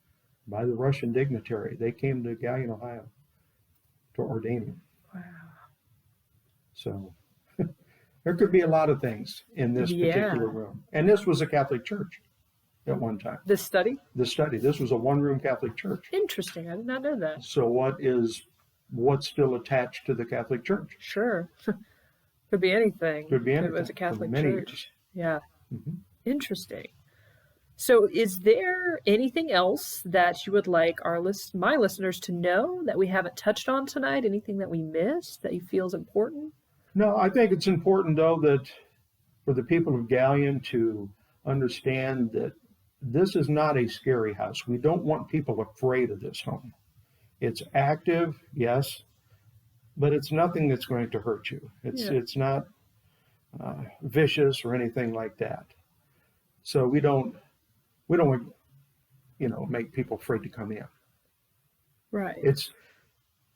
B: by the Russian dignitary. They came to Galleon, Ohio to ordain him.
A: Wow.
B: So there could be a lot of things in this particular room. And this was a Catholic church at one time.
A: This study?
B: This was a one-room Catholic church.
A: Interesting. I did not know that.
B: So what's still attached to the Catholic Church?
A: Sure. Could be anything.
B: Could be anything.
A: It was a Catholic
B: for many
A: church.
B: years.
A: Yeah.
B: Mhm.
A: Interesting. So is there anything else that you would like my listeners to know that we haven't touched on tonight? Anything that we missed that you feel is important?
B: No, I think it's important, though, that for the people of Galleon to understand that this is not a scary house. We don't want people afraid of this home. It's active, yes, but it's nothing that's going to hurt you. It's not vicious or anything like that. So we don't make people afraid to come in.
A: Right.
B: It's,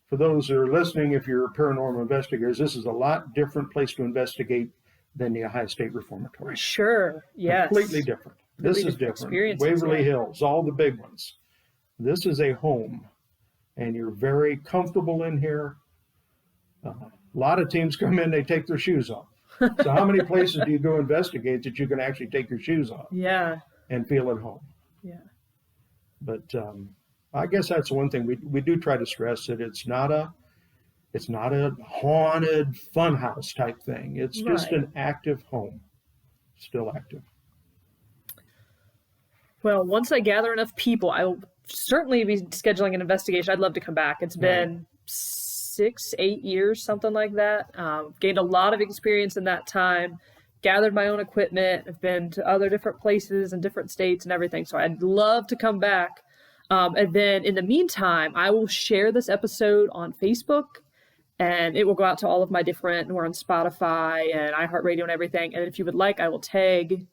B: for those that are listening, if you're paranormal investigators, this is a lot different place to investigate than the Ohio State Reformatory.
A: Sure. Yes.
B: Completely different. This is different.
A: Experiences,
B: Waverly
A: yeah.
B: Hills, all the big ones. This is a home, and you're very comfortable in here. A lot of teams come in, they take their shoes off. So how many places do you go investigate that you can actually take your shoes off
A: Yeah.
B: and feel at home?
A: Yeah.
B: But I guess that's one thing we do try to stress, that it's not a haunted funhouse type thing. It's just
A: Right.
B: an active home, still active.
A: Well, once I gather enough people, I will certainly be scheduling an investigation. I'd love to come back. It's been 6-8 years, something like that. Gained a lot of experience in that time, gathered my own equipment. I've been to other different places and different states and everything. So I'd love to come back. And then in the meantime, I will share this episode on Facebook, and it will go out to all of my we're on Spotify and iHeartRadio and everything. And if you would like, I will tag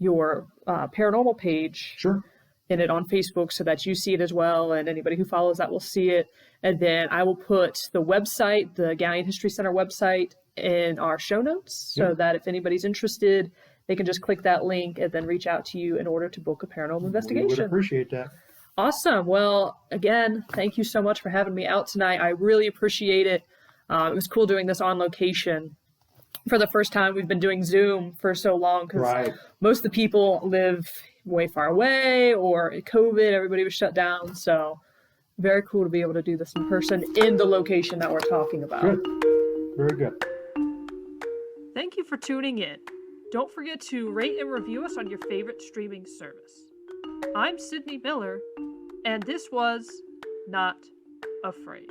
A: your paranormal page
B: Sure.
A: in it on Facebook so that you see it as well, and anybody who follows that will see it. And then I will put the website, the Galleon History Center website, in our show notes so that if anybody's interested, they can just click that link and then reach out to you in order to book a paranormal investigation.
B: We would appreciate that.
A: Awesome. Well, again, thank you so much for having me out tonight. I really appreciate it. It was cool doing this on location. For the first time, we've been doing Zoom for so long because
B: Right.
A: most of the people live way far away, or COVID, everybody was shut down. So very cool to be able to do this in person in the location that we're talking about.
B: Good. Very good.
A: Thank you for tuning in. Don't forget to rate and review us on your favorite streaming service. I'm Sydney Miller, and this was Not Afraid.